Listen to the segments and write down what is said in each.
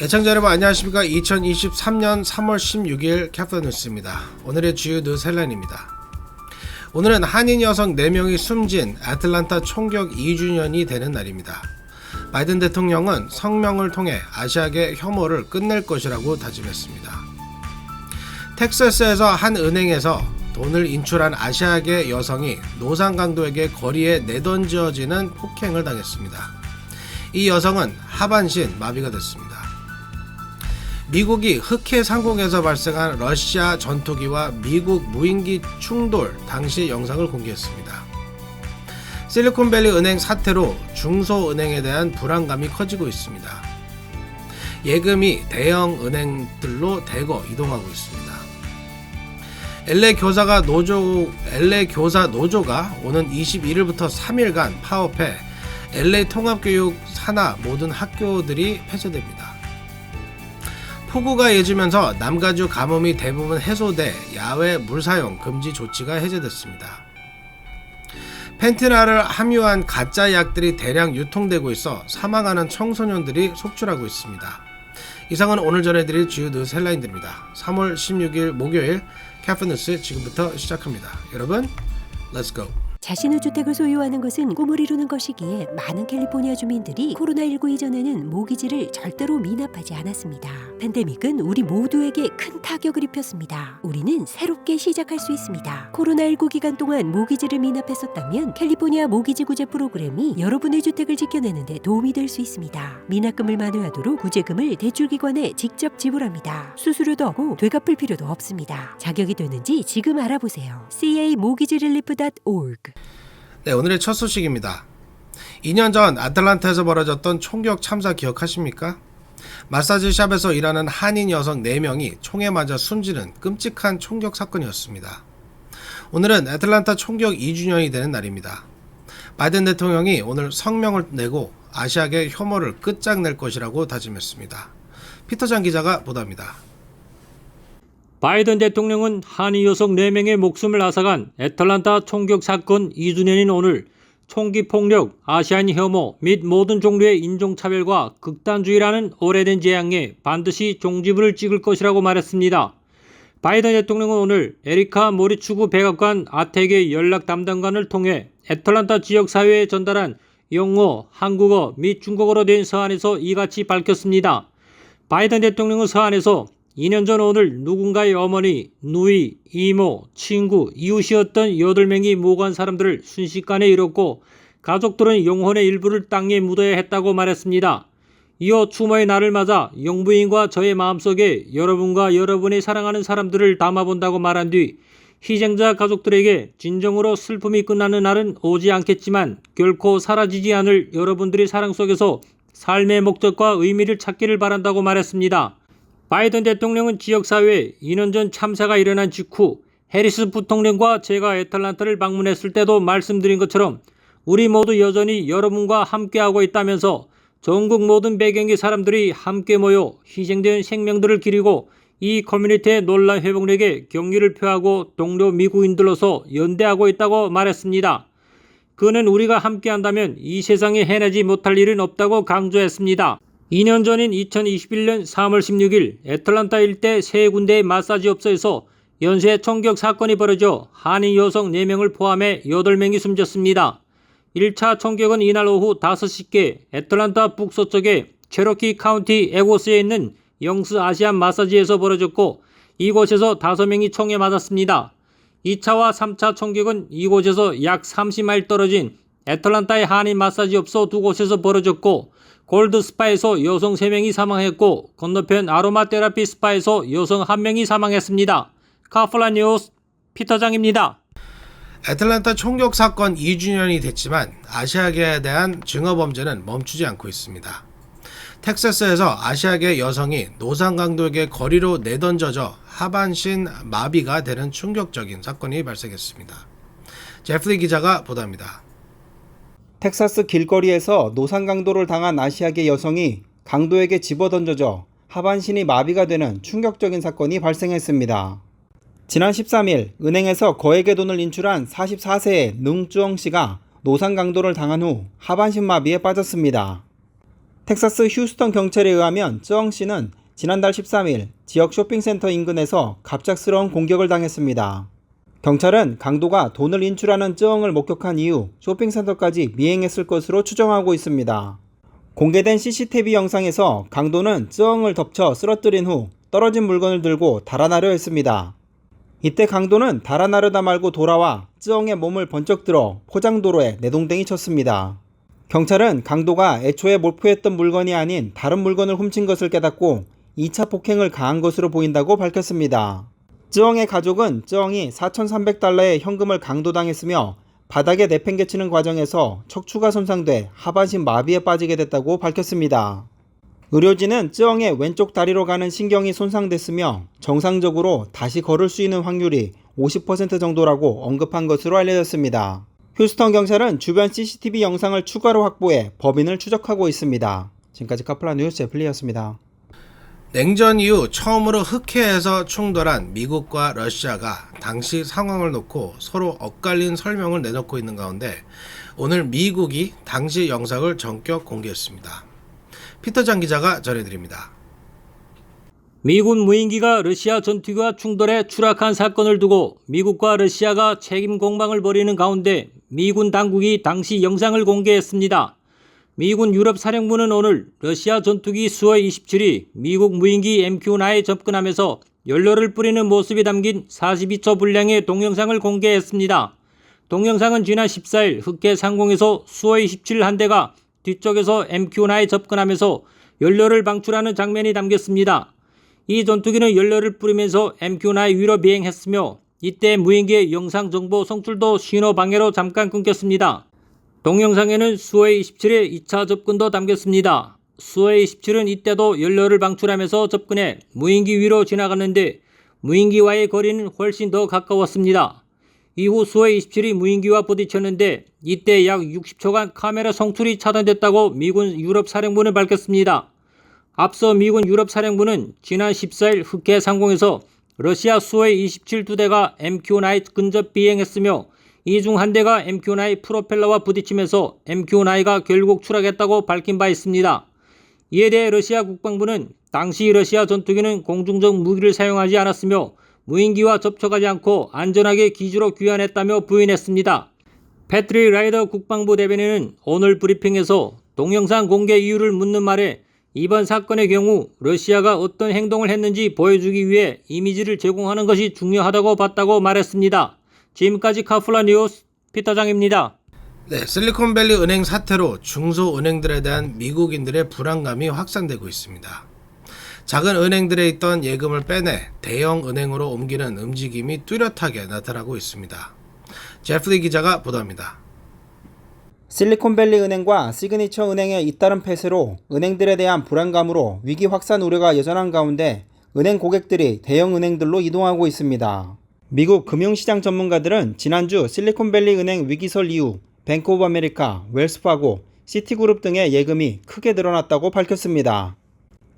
애청자 여러분 안녕하십니까. 2023년 3월 16일 캐프터뉴스입니다. 오늘의 주요 뉴스 헬라인입니다. 오늘은 한인 여성 4명이 숨진 애틀란타 총격 2주년이 되는 날입니다. 바이든 대통령은 성명을 통해 아시아계 혐오를 끝낼 것이라고 다짐했습니다. 텍사스에서 한 은행에서 돈을 인출한 아시아계 여성이 노상 강도에게 거리에 내던져지는 폭행을 당했습니다. 이 여성은 하반신 마비가 됐습니다. 미국이 흑해 상공에서 발생한 러시아 전투기와 미국 무인기 충돌 당시 영상을 공개했습니다. 실리콘밸리 은행 사태로 중소은행에 대한 불안감이 커지고 있습니다. 예금이 대형 은행들로 대거 이동하고 있습니다. LA 교사 노조가 오는 21일부터 3일간 파업해 LA 통합교육 산하 모든 학교들이 폐쇄됩니다. 폭우가 예지면서 남가주 가뭄이 대부분 해소돼 야외 물사용 금지 조치가 해제됐습니다. 펜티날을 함유한 가짜 약들이 대량 유통되고 있어 사망하는 청소년들이 속출하고 있습니다. 이상은 오늘 전해드릴 주요 뉴스 헬라인들입니다. 3월 16일 목요일 캐프뉴스 지금부터 시작합니다. 여러분, Let's go! 자신의 주택을 소유하는 것은 꿈을 이루는 것이기에 많은 캘리포니아 주민들이 코로나19 이전에는 모기지를 절대로 미납하지 않았습니다. 팬데믹은 우리 모두에게 큰 타격을 입혔습니다. 우리는 새롭게 시작할 수 있습니다. 코로나19 기간 동안 모기지를 미납했었다면 캘리포니아 모기지 구제 프로그램이 여러분의 주택을 지켜내는 데 도움이 될 수 있습니다. 미납금을 만회하도록 구제금을 대출기관에 직접 지불합니다. 수수료도 없고 되갚을 필요도 없습니다. 자격이 되는지 지금 알아보세요. carelief.org. 네, 오늘의 첫 소식입니다. 2년 전 아틀란타에서 벌어졌던 총격 참사 기억하십니까? 마사지 샵에서 일하는 한인 여성 4명이 총에 맞아 숨지는 끔찍한 총격 사건이었습니다. 오늘은 애틀란타 총격 2주년이 되는 날입니다. 바이든 대통령이 오늘 성명을 내고 아시아계 혐오를 끝장낼 것이라고 다짐했습니다. 피터장 기자가 보도합니다. 바이든 대통령은 한인 여성 4명의 목숨을 앗아간 애틀란타 총격 사건 2주년인 오늘 총기 폭력, 아시아인 혐오 및 모든 종류의 인종차별과 극단주의라는 오래된 재앙에 반드시 종지부를 찍을 것이라고 말했습니다. 바이든 대통령은 오늘 에리카 모리추구 백악관 아텍의 연락 담당관을 통해 애틀란타 지역사회에 전달한 영어, 한국어 및 중국어로 된 서한에서 이같이 밝혔습니다. 바이든 대통령은 서한에서 2년 전 오늘 누군가의 어머니, 누이, 이모, 친구, 이웃이었던 8명이 모고한 사람들을 순식간에 잃었고 가족들은 영혼의 일부를 땅에 묻어야 했다고 말했습니다. 이어 추모의 날을 맞아 영부인과 저의 마음속에 여러분과 여러분이 사랑하는 사람들을 담아본다고 말한 뒤 희생자 가족들에게 진정으로 슬픔이 끝나는 날은 오지 않겠지만 결코 사라지지 않을 여러분들의 사랑 속에서 삶의 목적과 의미를 찾기를 바란다고 말했습니다. 바이든 대통령은 지역사회에 2년 전 참사가 일어난 직후 해리스 부통령과 제가 애틀란타를 방문했을 때도 말씀드린 것처럼 우리 모두 여전히 여러분과 함께하고 있다면서 전국 모든 배경의 사람들이 함께 모여 희생된 생명들을 기리고 이 커뮤니티의 놀라운 회복력에 경의를 표하고 동료 미국인들로서 연대하고 있다고 말했습니다. 그는 우리가 함께한다면 이 세상에 해내지 못할 일은 없다고 강조했습니다. 2년 전인 2021년 3월 16일 애틀란타 일대 세 군데의 마사지 업소에서 연쇄 총격 사건이 벌어져 한인 여성 4명을 포함해 8명이 숨졌습니다. 1차 총격은 이날 오후 5시께 애틀란타 북서쪽의 체로키 카운티 에고스에 있는 영스 아시안 마사지에서 벌어졌고 이곳에서 5명이 총에 맞았습니다. 2차와 3차 총격은 이곳에서 약 30마일 떨어진 애틀란타의 한인 마사지 업소 2곳에서 벌어졌고 골드 스파에서 여성 3명이 사망했고 건너편 아로마 테라피 스파에서 여성 1명이 사망했습니다. 카플라 뉴스 피터장입니다. 애틀란타 총격 사건 2주년이 됐지만 아시아계에 대한 증오 범죄는 멈추지 않고 있습니다. 텍사스에서 아시아계 여성이 노상 강도에게 거리로 내던져져 하반신 마비가 되는 충격적인 사건이 발생했습니다. 제프리 기자가 보도합니다. 텍사스 길거리에서 노상 강도를 당한 아시아계 여성이 강도에게 집어던져져 하반신이 마비가 되는 충격적인 사건이 발생했습니다. 지난 13일 은행에서 거액의 돈을 인출한 44세의 능주엉 씨가 노상 강도를 당한 후 하반신 마비에 빠졌습니다. 텍사스 휴스턴 경찰에 의하면 쯔엉 씨는 지난달 13일 지역 쇼핑센터 인근에서 갑작스러운 공격을 당했습니다. 경찰은 강도가 돈을 인출하는 쯔엉을 목격한 이후 쇼핑센터까지 미행했을 것으로 추정하고 있습니다. 공개된 CCTV 영상에서 강도는 쯔엉을 덮쳐 쓰러뜨린 후 떨어진 물건을 들고 달아나려 했습니다. 이때 강도는 달아나려다 말고 돌아와 쯔엉의 몸을 번쩍 들어 포장도로에 내동댕이 쳤습니다. 경찰은 강도가 애초에 몰포했던 물건이 아닌 다른 물건을 훔친 것을 깨닫고 2차 폭행을 가한 것으로 보인다고 밝혔습니다. 쯔엉의 가족은 쯔엉이 4,300달러의 현금을 강도당했으며 바닥에 내팽개치는 과정에서 척추가 손상돼 하반신 마비에 빠지게 됐다고 밝혔습니다. 의료진은 쯔엉의 왼쪽 다리로 가는 신경이 손상됐으며 정상적으로 다시 걸을 수 있는 확률이 50% 정도라고 언급한 것으로 알려졌습니다. 휴스턴 경찰은 주변 CCTV 영상을 추가로 확보해 법인을 추적하고 있습니다. 지금까지 카플라 뉴스 제플리였습니다. 냉전 이후 처음으로 흑해에서 충돌한 미국과 러시아가 당시 상황을 놓고 서로 엇갈린 설명을 내놓고 있는 가운데 오늘 미국이 당시 영상을 전격 공개했습니다. 피터장 기자가 전해드립니다. 미군 무인기가 러시아 전투기와 충돌해 추락한 사건을 두고 미국과 러시아가 책임 공방을 벌이는 가운데 미군 당국이 당시 영상을 공개했습니다. 미군 유럽사령부는 오늘 러시아 전투기 수호이 27이 미국 무인기 MQ-9에 접근하면서 연료를 뿌리는 모습이 담긴 42초 분량의 동영상을 공개했습니다. 동영상은 지난 14일 흑해 상공에서 수호이 27 한 대가 뒤쪽에서 MQ-9에 접근하면서 연료를 방출하는 장면이 담겼습니다. 이 전투기는 연료를 뿌리면서 MQ-9 위로 비행했으며 이때 무인기의 영상 정보 송출도 신호 방해로 잠깐 끊겼습니다. 동영상에는 수호이 27의 2차 접근도 담겼습니다. 수호이 27은 이때도 연료를 방출하면서 접근해 무인기 위로 지나갔는데 무인기와의 거리는 훨씬 더 가까웠습니다. 이후 수호이 27이 무인기와 부딪혔는데 이때 약 60초간 카메라 송출이 차단됐다고 미군 유럽사령부는 밝혔습니다. 앞서 미군 유럽사령부는 지난 14일 흑해 상공에서 러시아 수호이 27 두 대가 MQ-9 근접 비행했으며 이 중 한 대가 MQ-9 프로펠러와 부딪히면서 MQ-9가 결국 추락했다고 밝힌 바 있습니다. 이에 대해 러시아 국방부는 당시 러시아 전투기는 공중적 무기를 사용하지 않았으며 무인기와 접촉하지 않고 안전하게 기지로 귀환했다며 부인했습니다. 패트릭 라이더 국방부 대변인은 오늘 브리핑에서 동영상 공개 이유를 묻는 말에 이번 사건의 경우 러시아가 어떤 행동을 했는지 보여주기 위해 이미지를 제공하는 것이 중요하다고 봤다고 말했습니다. 지금까지 카플라 뉴스 피터장입니다. 네, 실리콘밸리 은행 사태로 중소은행들에 대한 미국인들의 불안감이 확산되고 있습니다. 작은 은행들에 있던 예금을 빼내 대형 은행으로 옮기는 움직임이 뚜렷하게 나타나고 있습니다. 제프리 기자가 보도합니다. 실리콘밸리 은행과 시그니처 은행의 잇따른 폐쇄로 은행들에 대한 불안감으로 위기 확산 우려가 여전한 가운데 은행 고객들이 대형 은행들로 이동하고 있습니다. 미국 금융시장 전문가들은 지난주 실리콘밸리 은행 위기설 이후 뱅크 오브 아메리카, 웰스파고, 시티그룹 등의 예금이 크게 늘어났다고 밝혔습니다.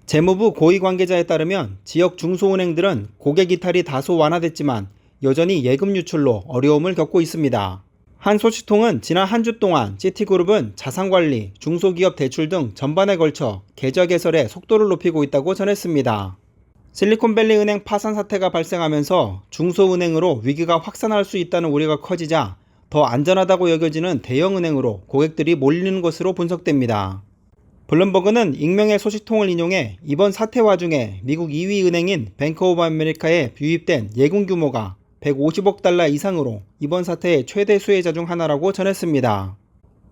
재무부 고위 관계자에 따르면 지역 중소은행들은 고객 이탈이 다소 완화됐지만 여전히 예금 유출로 어려움을 겪고 있습니다. 한 소식통은 지난 한 주 동안 시티그룹은 자산관리, 중소기업 대출 등 전반에 걸쳐 계좌 개설에 속도를 높이고 있다고 전했습니다. 실리콘밸리 은행 파산 사태가 발생하면서 중소은행으로 위기가 확산할 수 있다는 우려가 커지자 더 안전하다고 여겨지는 대형은행으로 고객들이 몰리는 것으로 분석됩니다. 블룸버그는 익명의 소식통을 인용해 이번 사태 와중에 미국 2위 은행인 뱅크 오브 아메리카에 유입된 예금 규모가 150억 달러 이상으로 이번 사태의 최대 수혜자 중 하나라고 전했습니다.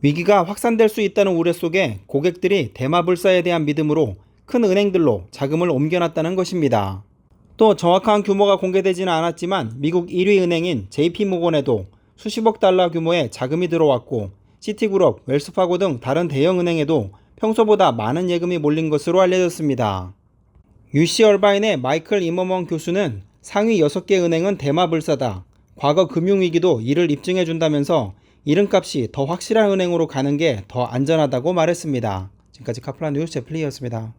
위기가 확산될 수 있다는 우려 속에 고객들이 대마불사에 대한 믿음으로 큰 은행들로 자금을 옮겨놨다는 것입니다. 또 정확한 규모가 공개되지는 않았지만 미국 1위 은행인 JP모건에도 수십억 달러 규모의 자금이 들어왔고 시티그룹, 웰스파고 등 다른 대형 은행에도 평소보다 많은 예금이 몰린 것으로 알려졌습니다. UC 얼바인의 마이클 이머먼 교수는 상위 6개 은행은 대마불사다. 과거 금융위기도 이를 입증해준다면서 이름값이 더 확실한 은행으로 가는 게 더 안전하다고 말했습니다. 지금까지 카플라 뉴스 제플리였습니다.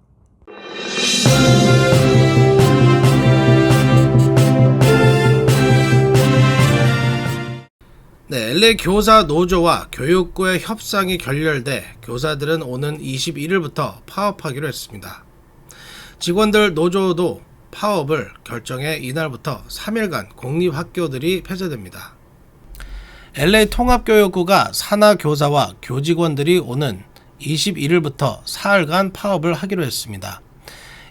네, LA 교사 노조와 교육부의 협상이 결렬돼 교사들은 오는 21일부터 파업하기로 했습니다. 직원들 노조도 파업을 결정해 이날부터 3일간 공립학교들이 폐쇄됩니다. LA 통합교육부가 산하교사와 교직원들이 오는 21일부터 사흘간 파업을 하기로 했습니다.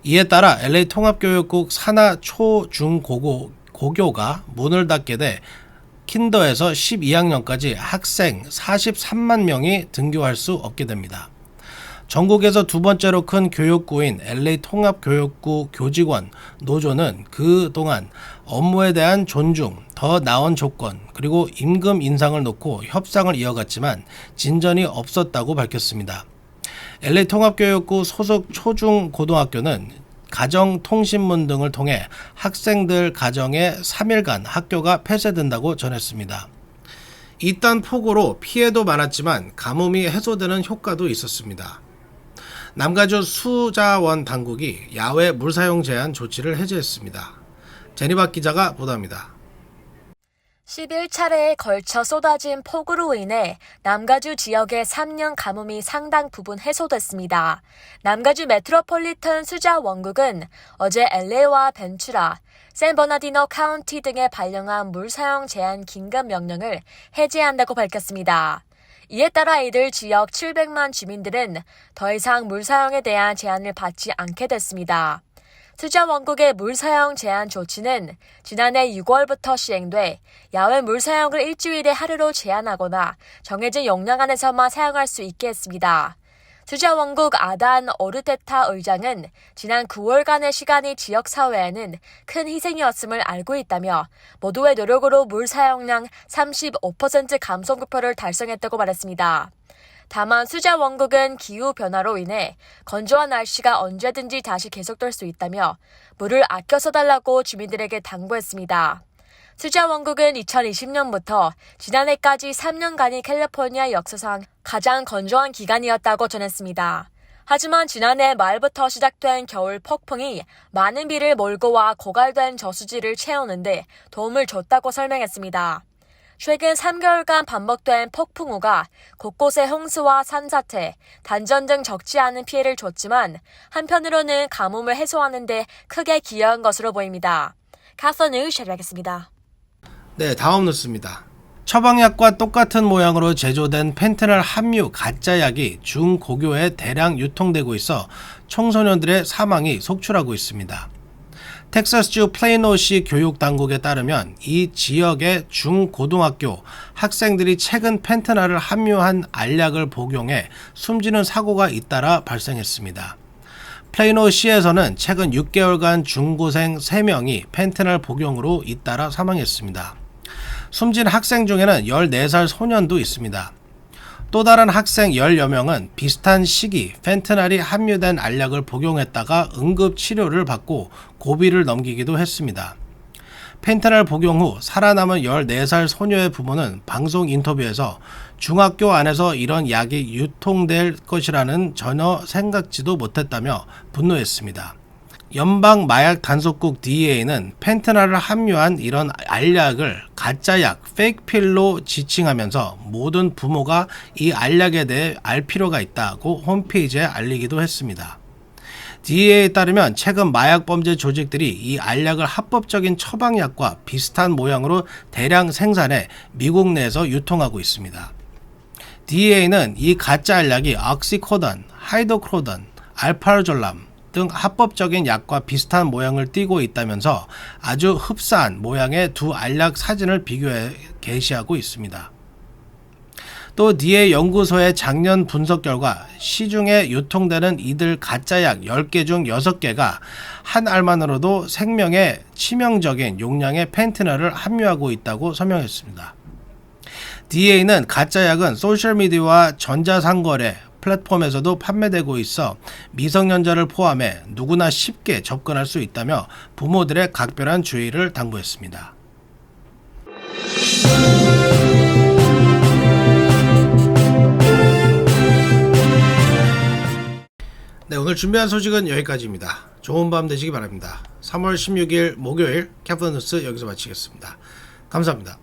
이에 따라 LA 통합교육국 산하 초, 중, 고교가 문을 닫게 돼 킨더에서 12학년까지 학생 43만 명이 등교할 수 없게 됩니다. 전국에서 두 번째로 큰 교육구인 LA 통합교육구 교직원 노조는 그동안 업무에 대한 존중, 더 나은 조건, 그리고 임금 인상을 놓고 협상을 이어갔지만 진전이 없었다고 밝혔습니다. LA 통합교육구 소속 초중고등학교는 가정통신문 등을 통해 학생들 가정에 3일간 학교가 폐쇄된다고 전했습니다. 이딴 폭우로 피해도 많았지만 가뭄이 해소되는 효과도 있었습니다. 남가주 수자원 당국이 야외 물 사용 제한 조치를 해제했습니다. 제니박 기자가 보도합니다. 11차례에 걸쳐 쏟아진 폭우로 인해 남가주 지역의 3년 가뭄이 상당 부분 해소됐습니다. 남가주 메트로폴리탄 수자 원국은 어제 LA와 벤츄라, 샌버나디노 카운티 등에 발령한 물 사용 제한 긴급 명령을 해제한다고 밝혔습니다. 이에 따라 이들 지역 700만 주민들은 더 이상 물 사용에 대한 제한을 받지 않게 됐습니다. 수자 원국의 물 사용 제한 조치는 지난해 6월부터 시행돼 야외 물 사용을 일주일에 하루로 제한하거나 정해진 용량 안에서만 사용할 수 있게 했습니다. 수자 원국 아단 오르테타 의장은 지난 9월간의 시간이 지역사회에는 큰 희생이었음을 알고 있다며 모두의 노력으로 물 사용량 35% 감소 목표를 달성했다고 말했습니다. 다만 수자 원국은 기후변화로 인해 건조한 날씨가 언제든지 다시 계속될 수 있다며 물을 아껴 써달라고 주민들에게 당부했습니다. 수자 원국은 2020년부터 지난해까지 3년간이 캘리포니아 역사상 가장 건조한 기간이었다고 전했습니다. 하지만 지난해 말부터 시작된 겨울 폭풍이 많은 비를 몰고 와 고갈된 저수지를 채우는 데 도움을 줬다고 설명했습니다. 최근 3개월간 반복된 폭풍우가 곳곳에 홍수와 산사태, 단전 등 적지 않은 피해를 줬지만 한편으로는 가뭄을 해소하는 데 크게 기여한 것으로 보입니다. 카서뉴스 샤리하겠습니다. 네, 다음 뉴스입니다. 처방약과 똑같은 모양으로 제조된 펜트널 함유 가짜약이 중고교에 대량 유통되고 있어 청소년들의 사망이 속출하고 있습니다. 텍사스주 플레이노시 교육당국에 따르면 이 지역의 중고등학교 학생들이 최근 펜트날을 함유한 알약을 복용해 숨지는 사고가 잇따라 발생했습니다. 플레이노시에서는 최근 6개월간 중고생 3명이 펜트날 복용으로 잇따라 사망했습니다. 숨진 학생 중에는 14살 소년도 있습니다. 또 다른 학생 10여 명은 비슷한 시기 펜트날이 함유된 알약을 복용했다가 응급치료를 받고 고비를 넘기기도 했습니다. 펜트날 복용 후 살아남은 14살 소녀의 부모는 방송 인터뷰에서 중학교 안에서 이런 약이 유통될 것이라는 전혀 생각지도 못했다며 분노했습니다. 연방 마약 단속국 DEA는 펜트날을 함유한 이런 알약을 가짜약, 페이크필로 지칭하면서 모든 부모가 이 알약에 대해 알 필요가 있다고 홈페이지에 알리기도 했습니다. DEA에 따르면 최근 마약범죄 조직들이 이 알약을 합법적인 처방약과 비슷한 모양으로 대량 생산해 미국 내에서 유통하고 있습니다. DEA는 이 가짜 알약이 oksycodone, 하이드로코돈, 알파졸람 등 합법적인 약과 비슷한 모양을 띠고 있다면서 아주 흡사한 모양의 두 알약 사진을 비교해 게시하고 있습니다. 또 DEA 연구소의 작년 분석 결과 시중에 유통되는 이들 가짜약 10개 중 6개가 한 알만으로도 생명에 치명적인 용량의 펜트널을 함유하고 있다고 설명했습니다. DEA는 가짜약은 소셜미디어와 전자상거래 플랫폼에서도 판매되고 있어 미성년자를 포함해 누구나 쉽게 접근할 수 있다며 부모들의 각별한 주의를 당부했습니다. 네, 오늘 준비한 소식은 여기까지입니다. 좋은 밤 되시기 바랍니다. 3월 16일 목요일 캡틴 뉴스 여기서 마치겠습니다. 감사합니다.